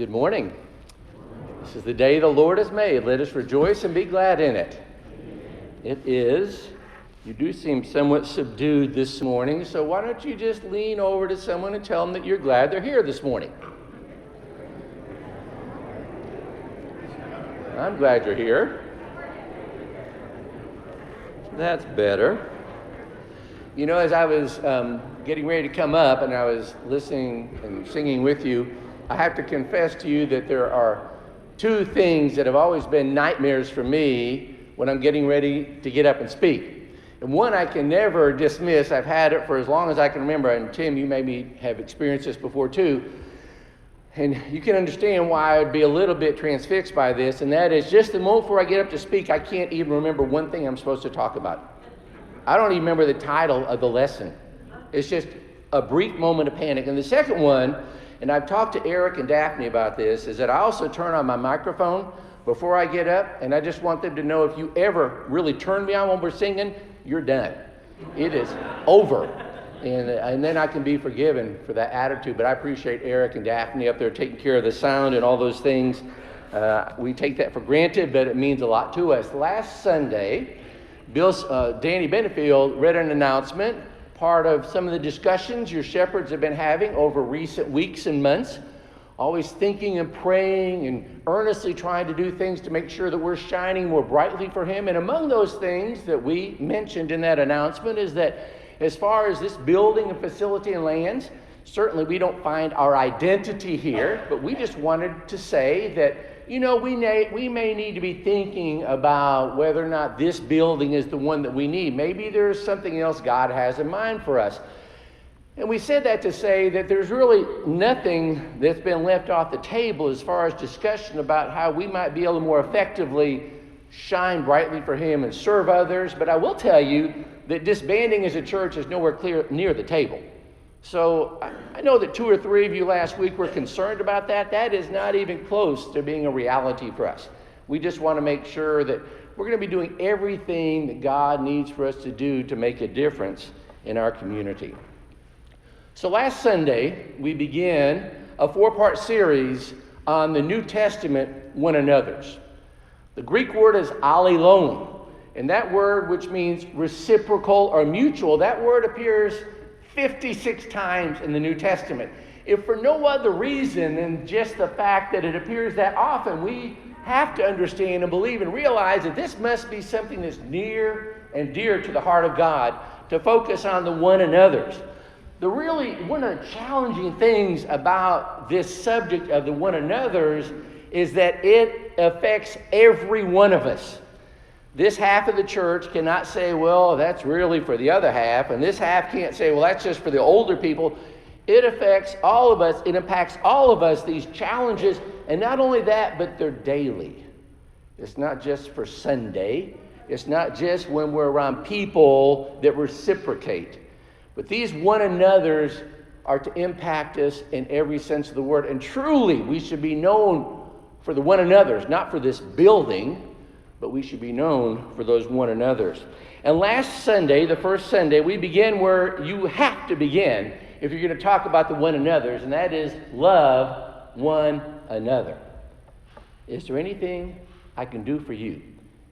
Good morning. This is the day the Lord has made. Let us rejoice and be glad in it. It is. You do seem somewhat subdued this morning, so why don't you just lean over to someone and tell them that you're glad they're here this morning. I'm glad you're here. That's better. You know, as I was getting ready to come up and I was listening and singing with you, I have to confess to you that there are two things that have always been nightmares for me when I'm getting ready to get up and speak. And one I can never dismiss. I've had it for as long as I can remember, and Tim, you maybe have experienced this before too. And you can understand why I would be a little bit transfixed by this, and that is just the moment before I get up to speak, I can't even remember one thing I'm supposed to talk about. I don't even remember the title of the lesson. It's just a brief moment of panic. And the second one, and I've talked to Eric and Daphne about this, is that I also turn on my microphone before I get up, and I just want them to know if you ever really turn me on when we're singing, you're done. It is over. And then I can be forgiven for that attitude. But I appreciate Eric and Daphne up there taking care of the sound and all those things. We take that for granted, but it means a lot to us. Last Sunday, Danny Benefield read an announcement, part of some of the discussions your shepherds have been having over recent weeks and months, always thinking and praying and earnestly trying to do things to make sure that we're shining more brightly for him. And among those things that we mentioned in that announcement is that as far as this building and facility and lands, certainly we don't find our identity here, but we just wanted to say that, you know, we may need to be thinking about whether or not this building is the one that we need. Maybe there's something else God has in mind for us. And we said that to say that there's really nothing that's been left off the table as far as discussion about how we might be able to more effectively shine brightly for him and serve others. But I will tell you that disbanding as a church is nowhere near the table. So I know that 2 or 3 of you last week were concerned about that. That is not even close to being a reality for us. We just want to make sure that we're going to be doing everything that God needs for us to do to make a difference in our community. So last Sunday, we began a 4-part series on the New Testament one another's. The Greek word is allelon, and that word, which means reciprocal or mutual, that word appears 56 times in the New Testament. If for no other reason than just the fact that it appears that often, we have to understand and believe and realize that this must be something that's near and dear to the heart of God, to focus on the one another's. One of the challenging things about this subject of the one another's is that it affects every one of us. This half of the church cannot say, well, that's really for the other half, and this half can't say, well, that's just for the older people. It affects all of us. It impacts all of us, these challenges, and not only that, but they're daily. It's not just for Sunday. It's not just when we're around people that reciprocate. But these one another's are to impact us in every sense of the word. And truly, we should be known for the one another's, not for this building, but we should be known for those one another's. And last Sunday, the first Sunday, we began where you have to begin if you're going to talk about the one another's, and that is love one another. Is there anything I can do for you?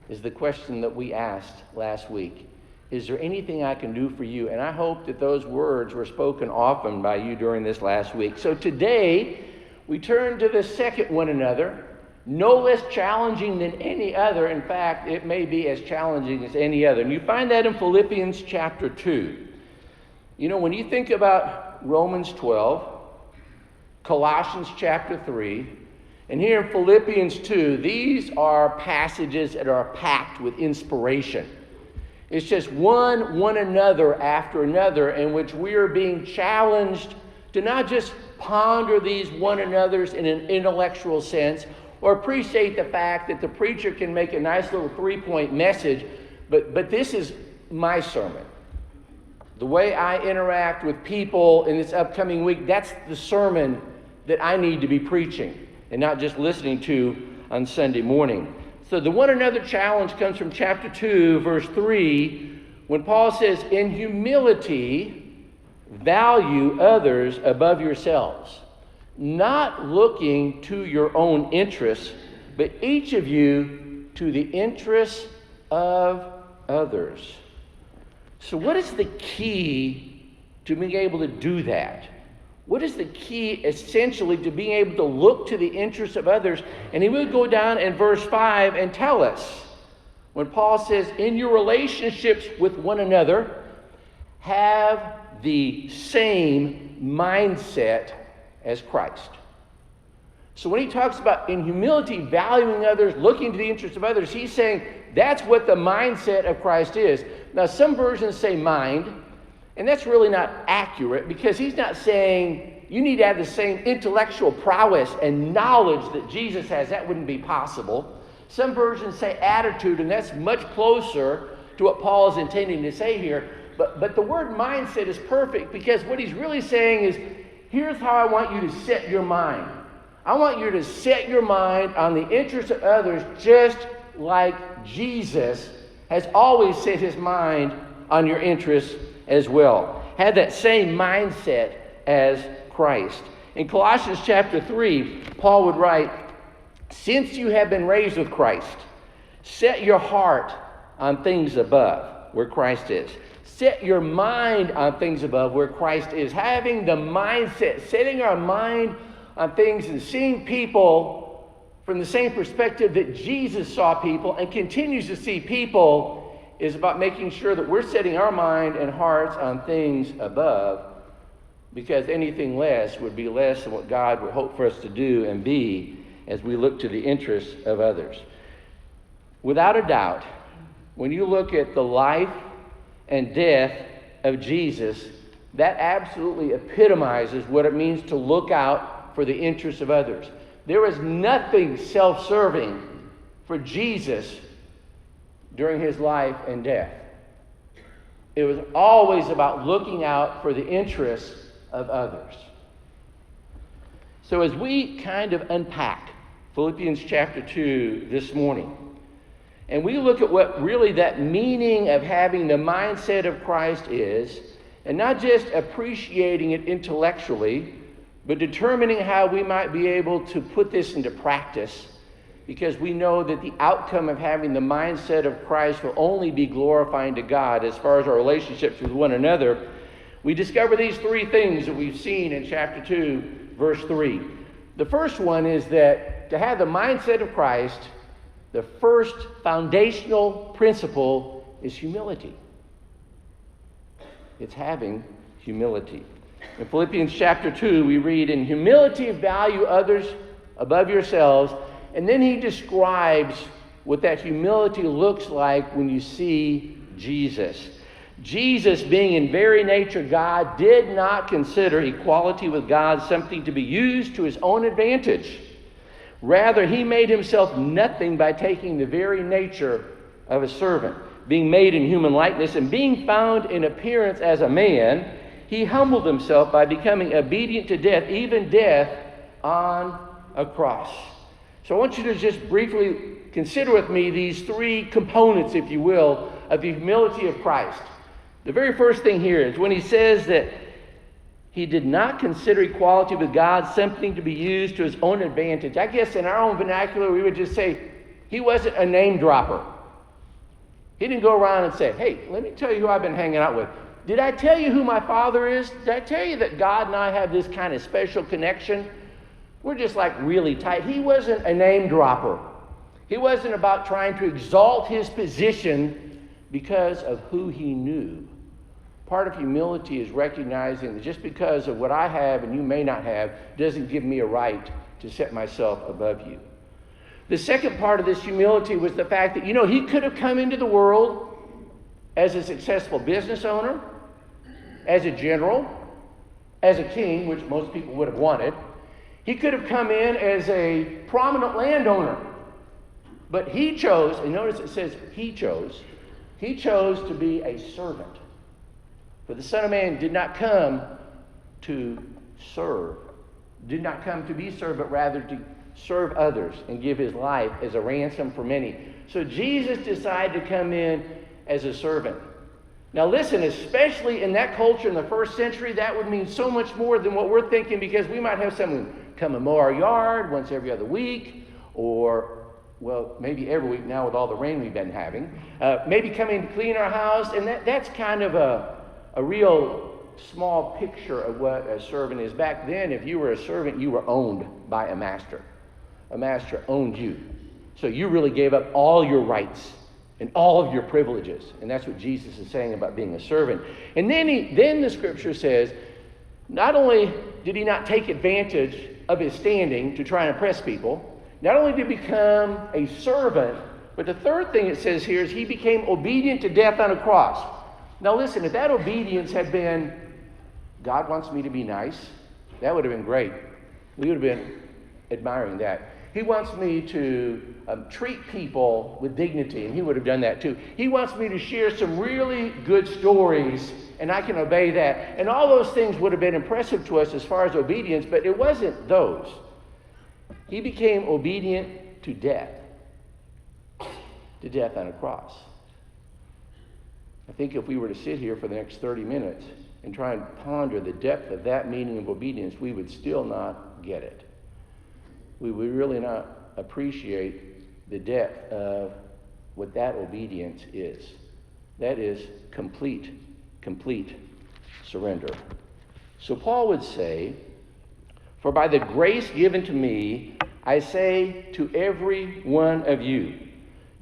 Is the question that we asked last week. Is there anything I can do for you? And I hope that those words were spoken often by you during this last week. So today, we turn to the second one another, no less challenging than any other. In fact, it may be as challenging as any other. And you find that in Philippians chapter 2. You know, when you think about Romans 12, Colossians chapter 3, and here in Philippians 2, these are passages that are packed with inspiration. It's just one another after another in which we are being challenged to not just ponder these one another's in an intellectual sense or appreciate the fact that the preacher can make a nice little 3-point message, but this is my sermon. The way I interact with people in this upcoming week, that's the sermon that I need to be preaching and not just listening to on Sunday morning. So the one another challenge comes from chapter 2, verse 3, when Paul says, in humility, value others above yourselves, not looking to your own interests, but each of you to the interests of others. So what is the key to being able to do that? What is the key, essentially, to being able to look to the interests of others? And he would go down in verse 5 and tell us, when Paul says, in your relationships with one another, have the same mindset as Christ. So when he talks about, in humility, valuing others, looking to the interests of others, he's saying that's what the mindset of Christ is. Now, some versions say mind, and that's really not accurate, because he's not saying you need to have the same intellectual prowess and knowledge that Jesus has. That wouldn't be possible. Some versions say attitude, and that's much closer to what Paul is intending to say here. But the word mindset is perfect, because what he's really saying is, here's how I want you to set your mind. I want you to set your mind on the interests of others, just like Jesus has always set his mind on your interests as well. Have that same mindset as Christ. In Colossians chapter 3, Paul would write, since you have been raised with Christ, set your heart on things above, where Christ is. Set your mind on things above, where Christ is. Having the mindset, setting our mind on things and seeing people from the same perspective that Jesus saw people and continues to see people, is about making sure that we're setting our mind and hearts on things above, because anything less would be less than what God would hope for us to do and be as we look to the interests of others. Without a doubt, when you look at the life and death of Jesus, that absolutely epitomizes what it means to look out for the interests of others. There was nothing self-serving for Jesus during his life and death. It was always about looking out for the interests of others. So as we kind of unpack Philippians chapter 2 this morning, and we look at what really that meaning of having the mindset of Christ is, and not just appreciating it intellectually, but determining how we might be able to put this into practice, because we know that the outcome of having the mindset of Christ will only be glorifying to God as far as our relationships with one another, we discover these three things that we've seen in chapter 2, verse 3. The first one is that to have the mindset of Christ, the first foundational principle is humility. It's having humility. In Philippians chapter 2, we read, in humility value others above yourselves. And then he describes what that humility looks like when you see Jesus. Jesus, being in very nature God, did not consider equality with God something to be used to his own advantage. Rather, he made himself nothing by taking the very nature of a servant. Being made in human likeness and being found in appearance as a man, he humbled himself by becoming obedient to death, even death on a cross. So I want you to just briefly consider with me these three components, if you will, of the humility of Christ. The very first thing here is when he says that he did not consider equality with God something to be used to his own advantage. I guess in our own vernacular, we would just say he wasn't a name dropper. He didn't go around and say, hey, let me tell you who I've been hanging out with. Did I tell you who my father is? Did I tell you that God and I have this kind of special connection? We're just like really tight. He wasn't a name dropper. He wasn't about trying to exalt his position because of who he knew. Part of humility is recognizing that just because of what I have and you may not have doesn't give me a right to set myself above you. The second part of this humility was the fact that, he could have come into the world as a successful business owner, as a general, as a king, which most people would have wanted. He could have come in as a prominent landowner. But he chose, and notice it says he chose to be a servant. For the Son of Man did not come to serve, did not come to be served, but rather to serve others and give his life as a ransom for many. So Jesus decided to come in as a servant. Now listen, especially in that culture in the first century, that would mean so much more than what we're thinking, because we might have someone come and mow our yard once every other week, or, well, maybe every week now with all the rain we've been having. Maybe coming to clean our house, and that's kind of a real small picture of what a servant is. Back then, if you were a servant, you were owned by a master. A master owned you. So you really gave up all your rights and all of your privileges. And that's what Jesus is saying about being a servant. And then the scripture says, not only did he not take advantage of his standing to try and impress people, not only did he become a servant, but the third thing it says here is he became obedient to death on a cross. Now listen, if that obedience had been, God wants me to be nice, that would have been great. We would have been admiring that. He wants me to treat people with dignity, and he would have done that too. He wants me to share some really good stories, and I can obey that. And all those things would have been impressive to us as far as obedience, but it wasn't those. He became obedient to death on a cross. I think if we were to sit here for the next 30 minutes and try and ponder the depth of that meaning of obedience, we would still not get it. We would really not appreciate the depth of what that obedience is. That is complete surrender. So Paul would say, "For by the grace given to me, I say to every one of you,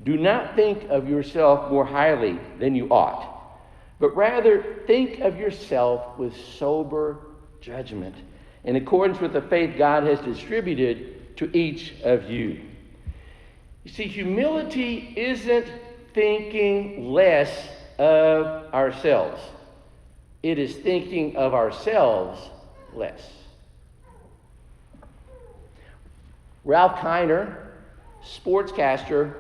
do not think of yourself more highly than you ought, but rather think of yourself with sober judgment, in accordance with the faith God has distributed to each of you." You see, humility isn't thinking less of ourselves. It is thinking of ourselves less. Ralph Kiner, sportscaster,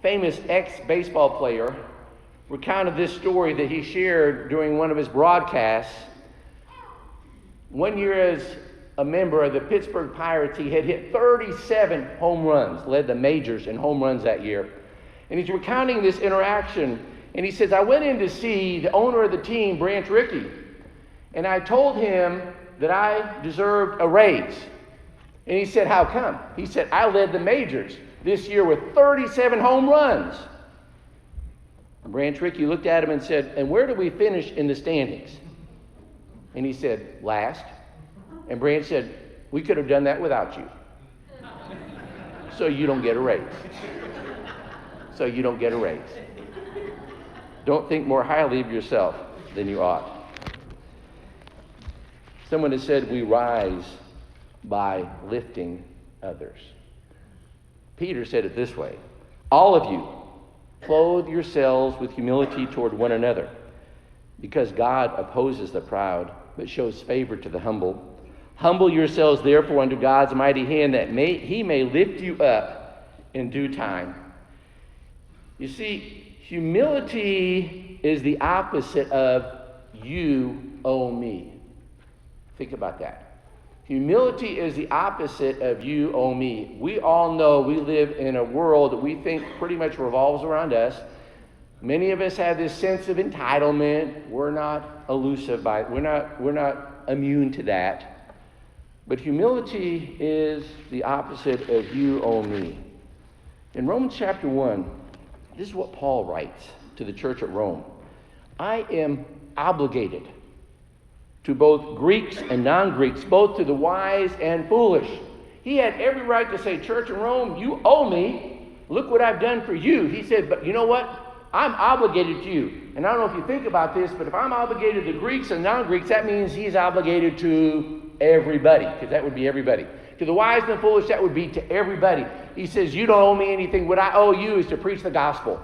famous ex-baseball player, recounted this story that he shared during one of his broadcasts. One year as a member of the Pittsburgh Pirates, he had hit 37 home runs, led the majors in home runs that year. And he's recounting this interaction, and he says, "I went in to see the owner of the team, Branch Rickey, and I told him that I deserved a raise." And he said, "How come?" He said, "I led the majors this year with 37 home runs." And Branch Rickey looked at him and said, "And where do we finish in the standings?" And he said, "Last." And Branch said, "We could have done that without you. So you don't get a raise. So you don't get a raise. Don't think more highly of yourself than you ought." Someone has said we rise by lifting others. Peter said it this way, "All of you, clothe yourselves with humility toward one another, because God opposes the proud, but shows favor to the humble. Humble yourselves, therefore, under God's mighty hand, that he may lift you up in due time." You see, humility is the opposite of "you owe me." Think about that. Humility is the opposite of "you owe me." We all know we live in a world that we think pretty much revolves around us. Many of us have this sense of entitlement. We're not elusive by it. We're not immune to that. But humility is the opposite of "you owe me." In Romans chapter 1, this is what Paul writes to the church at Rome. "I am obligated to both Greeks and non-Greeks, both to the wise and foolish." He had every right to say, "Church in Rome, you owe me. Look what I've done for you." He said, "But you know what? I'm obligated to you." And I don't know if you think about this, but if I'm obligated to Greeks and non-Greeks, that means he's obligated to everybody, because that would be everybody. To the wise and the foolish, that would be to everybody. He says, "You don't owe me anything. What I owe you is to preach the gospel.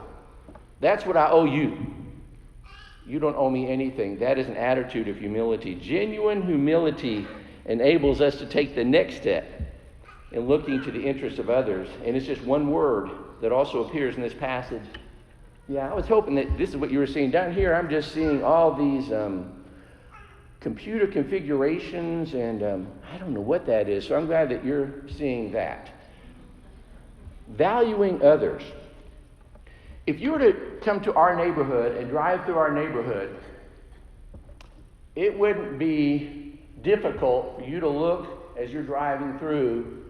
That's what I owe you. You don't owe me anything." That is an attitude of humility. Genuine humility enables us to take the next step in looking to the interests of others. And it's just one word that also appears in this passage. Yeah, I was hoping that this is what you were seeing. Down here, I'm just seeing all these computer configurations, and I don't know what that is, so I'm glad that you're seeing that. Valuing others. If you were to come to our neighborhood and drive through our neighborhood, it wouldn't be difficult for you to look as you're driving through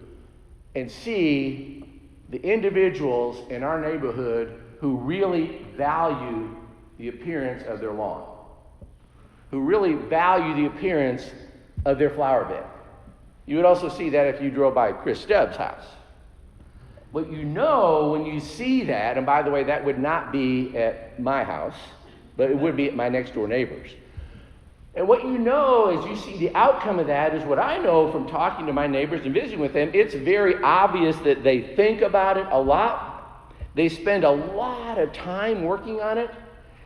and see the individuals in our neighborhood who really value the appearance of their lawn, who really value the appearance of their flower bed. You would also see that if you drove by Chris Stubbs' house. What you know when you see that, and by the way, that would not be at my house, but it would be at my next door neighbor's. And what you know as you see the outcome of that is what I know from talking to my neighbors and visiting with them. It's very obvious that they think about it a lot. They spend a lot of time working on it.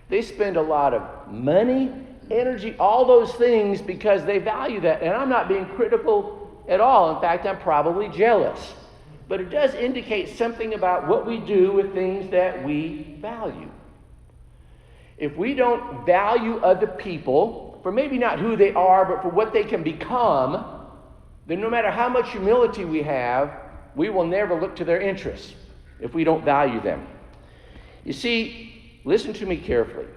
They spend a lot of money, energy, all those things because they value that. And I'm not being critical at all. In fact, I'm probably jealous. But it does indicate something about what we do with things that we value. If we don't value other people, for maybe not who they are, but for what they can become, then no matter how much humility we have, we will never look to their interests if we don't value them. You see, listen to me carefully.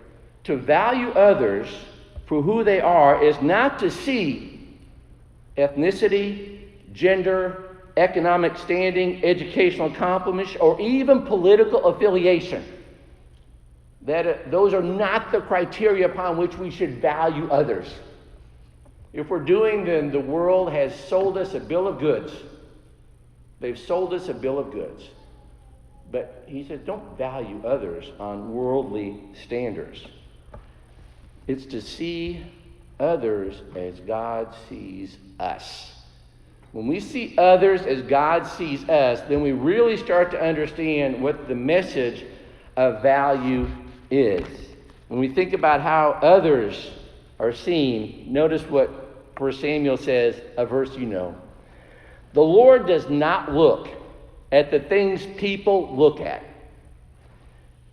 To value others for who they are is not to see ethnicity, gender, economic standing, educational accomplishment, or even political affiliation. Those are not the criteria upon which we should value others. If we're doing, then the world has sold us a bill of goods. They've sold us a bill of goods. But he says, don't value others on worldly standards. It's to see others as God sees us. When we see others as God sees us, then we really start to understand what the message of value is. When we think about how others are seen, notice what 1 Samuel says, a verse you know. The Lord does not look at the things people look at.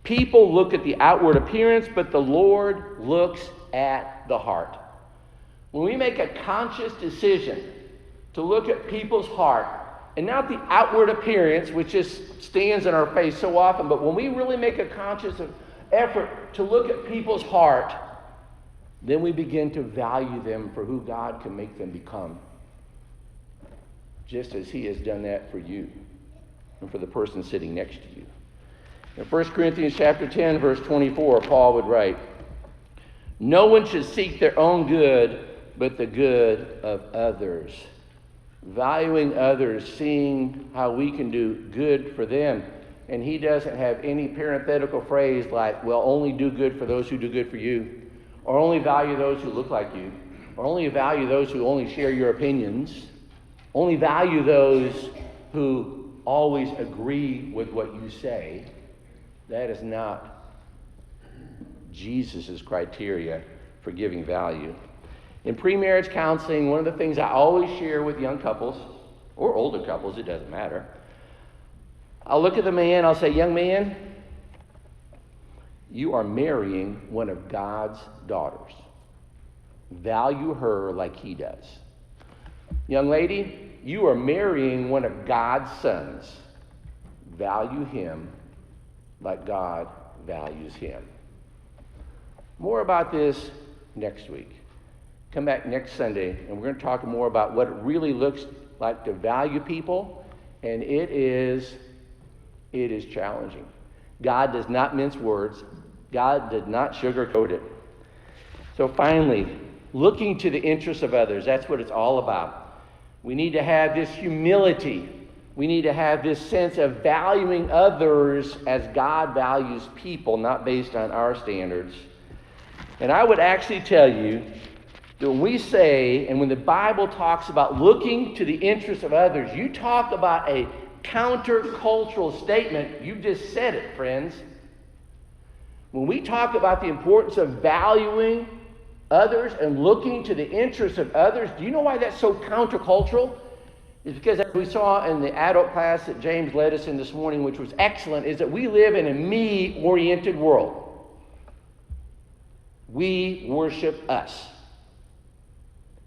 People look at the outward appearance, but the Lord looks at the heart. When we make a conscious decision to look at people's heart, and not the outward appearance, which just stands in our face so often, but when we really make a conscious effort to look at people's heart, then we begin to value them for who God can make them become, just as he has done that for you and for the person sitting next to you. In 1 Corinthians chapter 10, verse 24, Paul would write, "No one should seek their own good, but the good of others." Valuing others, seeing how we can do good for them. And he doesn't have any parenthetical phrase like, well, only do good for those who do good for you, or only value those who look like you, or only value those who only share your opinions, only value those who always agree with what you say. That is not Jesus' criteria for giving value. In pre-marriage counseling, one of the things I always share with young couples, or older couples, it doesn't matter, I'll look at the man, I'll say, young man, you are marrying one of God's daughters. Value her like he does. Young lady, you are marrying one of God's sons. Value him like God values him. More about this next week. Come back next Sunday, and we're going to talk more about what it really looks like to value people, and it is challenging. God does not mince words. God did not sugarcoat it. So finally, looking to the interests of others, that's what it's all about. We need to have this humility. We need to have this sense of valuing others as God values people, not based on our standards. And I would actually tell you that when we say, and when the Bible talks about looking to the interests of others, you talk about a countercultural statement. You just said it, friends. When we talk about the importance of valuing others and looking to the interests of others, do you know why that's so countercultural? It's because, as we saw in the adult class that James led us in this morning, which was excellent, is that we live in a me-oriented world. We worship us.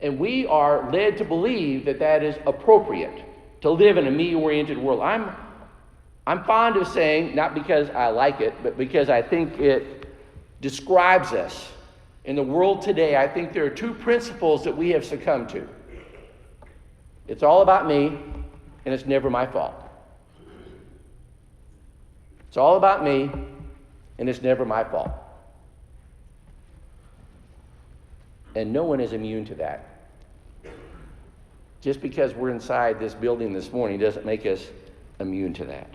And we are led to believe that that is appropriate, to live in a me-oriented world. I'm fond of saying, not because I like it, but because I think it describes us. In the world today, I think there are two principles that we have succumbed to. It's all about me, and it's never my fault. It's all about me, and it's never my fault. And no one is immune to that. Just because we're inside this building this morning doesn't make us immune to that.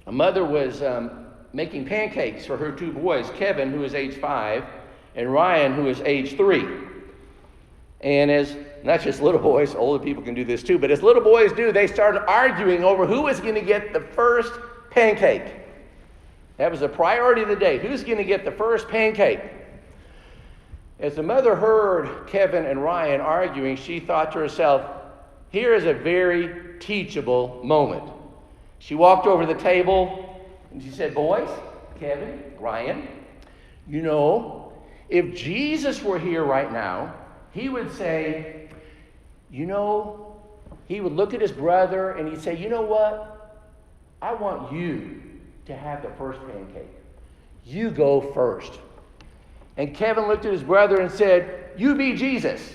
A mother was making pancakes for her two boys, Kevin, who is age 5, and Ryan, who is age 3. And as not just little boys, older people can do this too, but as little boys do, they started arguing over who was going to get the first pancake. That was the priority of the day. Who's going to get the first pancake? As the mother heard Kevin and Ryan arguing, she thought to herself, here is a very teachable moment. She walked over to the table and she said, boys, Kevin, Ryan, you know, if Jesus were here right now, he would say, you know, he would look at his brother and he'd say, you know what? I want you to have the first pancake. You go first. And Kevin looked at his brother and said, you be Jesus.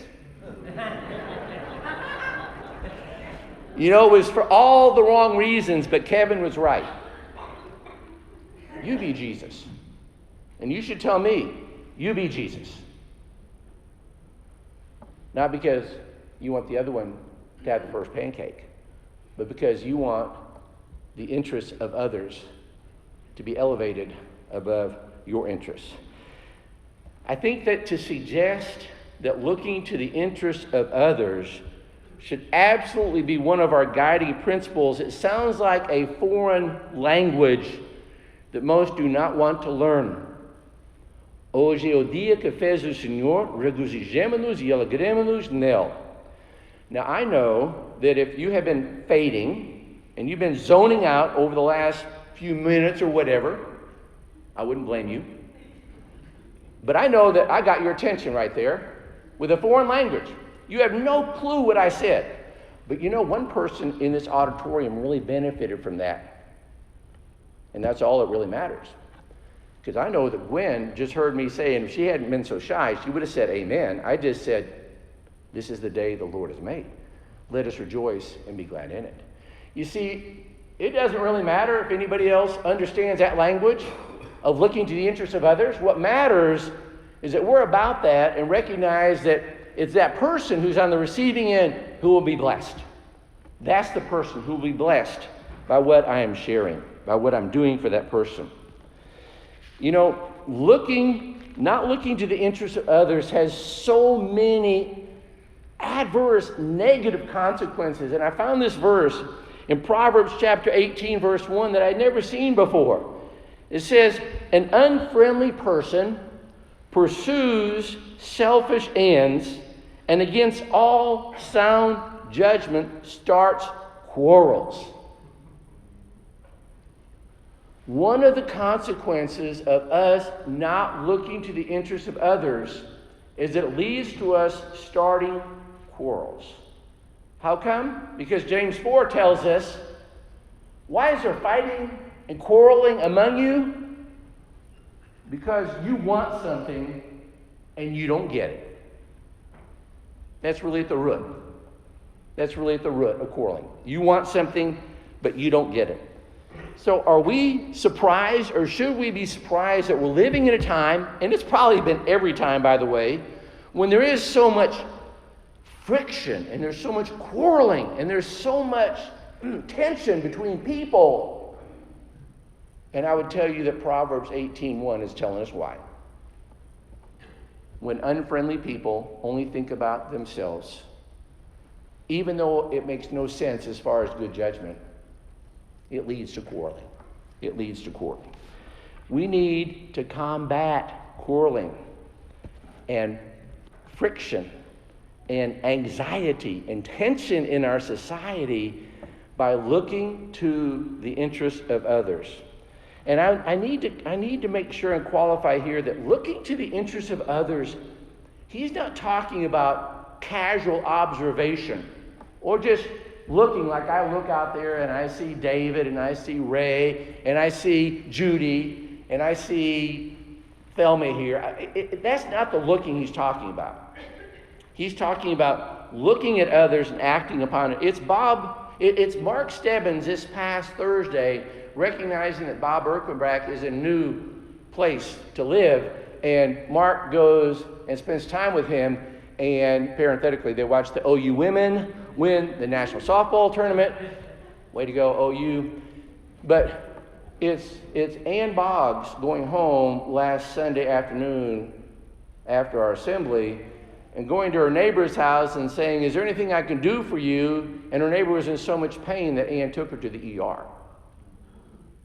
You know, it was for all the wrong reasons, but Kevin was right. You be Jesus. And you should tell me, you be Jesus. Not because you want the other one to have the first pancake, but because you want the interests of others to be elevated above your interests. I think that to suggest that looking to the interests of others should absolutely be one of our guiding principles, it sounds like a foreign language that most do not want to learn. Hoje é o dia que fez o Senhor, regozijemo-nos e alegremo-nos nele. Now I know that if you have been fading and you've been zoning out over the last few minutes or whatever, I wouldn't blame you. But I know that I got your attention right there with a foreign language. You have no clue what I said. But you know, one person in this auditorium really benefited from that. And that's all that really matters. Because I know that Gwen just heard me say, and if she hadn't been so shy, she would have said amen. I just said, this is the day the Lord has made. Let us rejoice and be glad in it. You see, it doesn't really matter if anybody else understands that language of looking to the interests of others. What matters is that we're about that and recognize that it's that person who's on the receiving end who will be blessed. That's the person who will be blessed by what I am sharing, by what I'm doing for that person. You know, not looking to the interests of others has so many adverse, negative consequences. And I found this verse in Proverbs chapter 18, verse 1 that I'd never seen before. It says, an unfriendly person pursues selfish ends, and against all sound judgment starts quarrels. One of the consequences of us not looking to the interests of others is that it leads to us starting quarrels. How come? Because James 4 tells us, why is there fighting and quarreling among you? Because you want something and you don't get it. That's really at the root. That's really at the root of quarreling. You want something, but you don't get it. So are we surprised, or should we be surprised that we're living in a time, and it's probably been every time, by the way, when there is so much friction, and there's so much quarreling, and there's so much tension between people? And I would tell you that Proverbs 18:1 is telling us why. When unfriendly people only think about themselves, even though it makes no sense as far as good judgment, it leads to quarreling. It leads to quarreling. We need to combat quarreling and friction and anxiety and tension in our society by looking to the interests of others. And I need to make sure and qualify here that looking to the interests of others, he's not talking about casual observation or just looking like I look out there and I see David and I see Ray and I see Judy and I see Thelma here. That's not the looking he's talking about. He's talking about looking at others and acting upon it. It's Mark Stebbins this past Thursday recognizing that Bob Erkenbrack is a new place to live, and Mark goes and spends time with him, and parenthetically they watch the OU women win the national softball tournament. Way to go, OU. But it's Ann Boggs going home last Sunday afternoon after our assembly and going to her neighbor's house and saying, is there anything I can do for you? And her neighbor was in so much pain that Ann took her to the ER.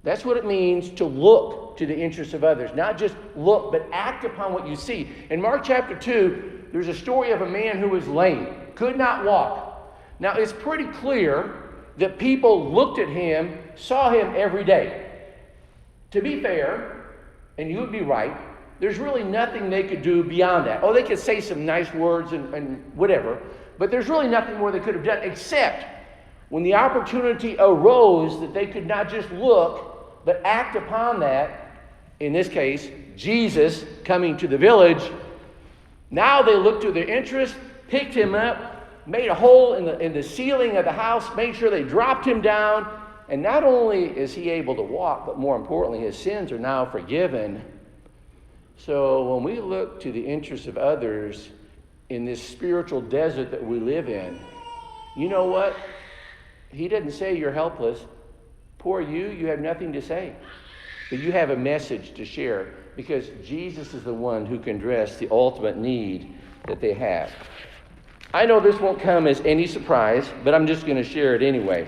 That's what it means to look to the interests of others. Not just look, but act upon what you see. In Mark chapter 2, there's a story of a man who was lame, could not walk. Now, it's pretty clear that people looked at him, saw him every day. To be fair, and you would be right, there's really nothing they could do beyond that. Oh, they could say some nice words and whatever, but there's really nothing more they could have done except when the opportunity arose that they could not just look, but act upon that. In this case, Jesus coming to the village. Now they looked to their interest, picked him up, made a hole in the ceiling of the house, made sure they dropped him down, and not only is he able to walk, but more importantly, his sins are now forgiven. So when we look to the interests of others in this spiritual desert that we live in, you know what? He doesn't say you're helpless. Poor you, you have nothing to say. But you have a message to share because Jesus is the one who can address the ultimate need that they have. I know this won't come as any surprise, but I'm just going to share it anyway.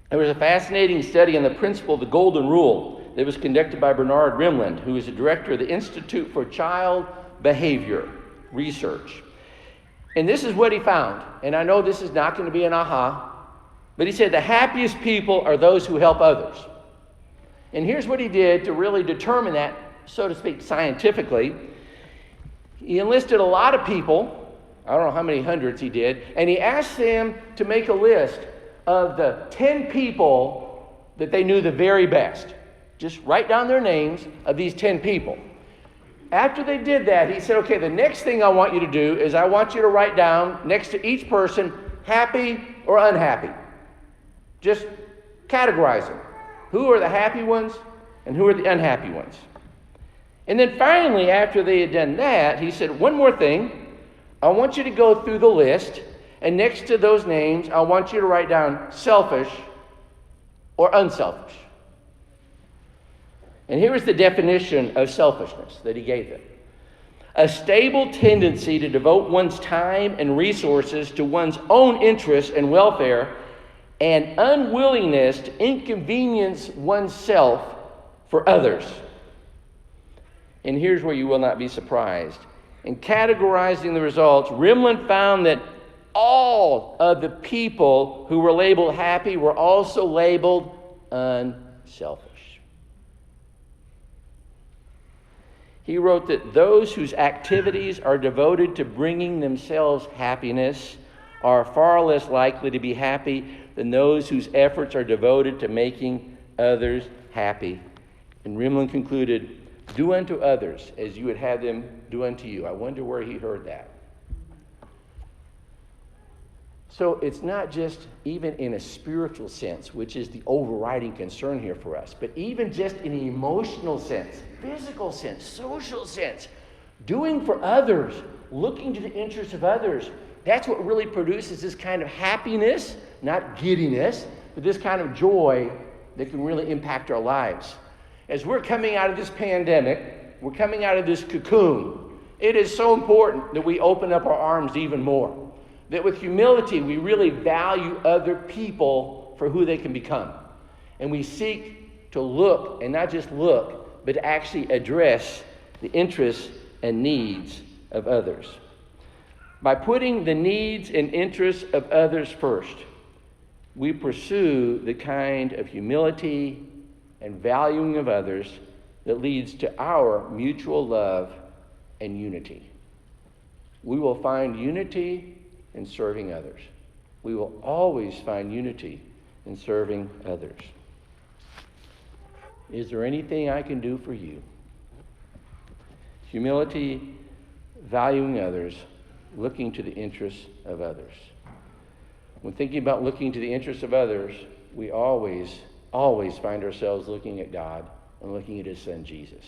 There was a fascinating study on the principle of the Golden Rule that was conducted by Bernard Rimland, who is the director of the Institute for Child Behavior Research. And this is what he found. And I know this is not going to be an aha, but he said the happiest people are those who help others. And here's what he did to really determine that, so to speak, scientifically. He enlisted a lot of people, I don't know how many hundreds he did, and he asked them to make a list of the 10 people that they knew the very best. Just write down their names of these 10 people. After they did that, he said, okay, the next thing I want you to do is I want you to write down next to each person, happy or unhappy. Just categorize them. Who are the happy ones and who are the unhappy ones? And then finally, after they had done that, he said, one more thing. I want you to go through the list, and next to those names, I want you to write down selfish or unselfish. And here is the definition of selfishness that he gave them. A stable tendency to devote one's time and resources to one's own interests and welfare, and unwillingness to inconvenience oneself for others. And here's where you will not be surprised. In categorizing the results, Rimland found that all of the people who were labeled happy were also labeled unselfish. He wrote that those whose activities are devoted to bringing themselves happiness are far less likely to be happy than those whose efforts are devoted to making others happy. And Rimland concluded, do unto others as you would have them do unto you. I wonder where he heard that. So it's not just even in a spiritual sense, which is the overriding concern here for us, but even just in an emotional sense, physical sense, social sense, doing for others, looking to the interests of others. That's what really produces this kind of happiness, not giddiness, but this kind of joy that can really impact our lives. As we're coming out of this pandemic, we're coming out of this cocoon, it is so important that we open up our arms even more. That with humility, we really value other people for who they can become. And we seek to look, and not just look, but to actually address the interests and needs of others. By putting the needs and interests of others first, we pursue the kind of humility and valuing of others that leads to our mutual love and unity. We will find unity in serving others. we will always find unity in serving others. Is there anything I can do for you? Humility, valuing others, looking to the interests of others. When thinking about looking to the interests of others, we always find ourselves looking at God and looking at his son Jesus.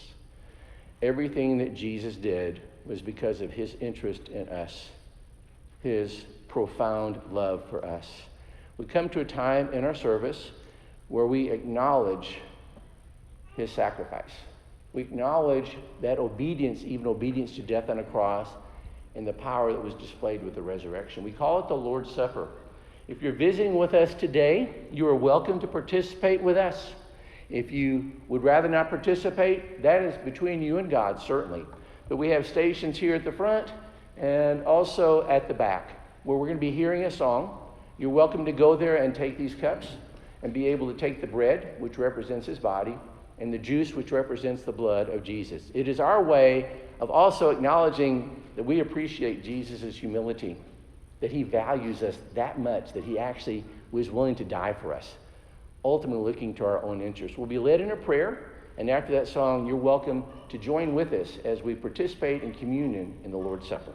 Everything that Jesus did was because of his interest in us, his profound love for us. We come to a time in our service where we acknowledge his sacrifice. We acknowledge that obedience, even obedience to death on a cross, and the power that was displayed with the resurrection. We call it the Lord's Supper. If you're visiting with us today, you are welcome to participate with us. If you would rather not participate, that is between you and God, certainly. But we have stations here at the front and also at the back where we're going to be hearing a song. You're welcome to go there and take these cups and be able to take the bread, which represents his body, and the juice, which represents the blood of Jesus. It is our way of also acknowledging that we appreciate Jesus' humility, that he values us that much, that he actually was willing to die for us, ultimately looking to our own interests. We'll be led in a prayer, and after that song, you're welcome to join with us as we participate in communion in the Lord's Supper.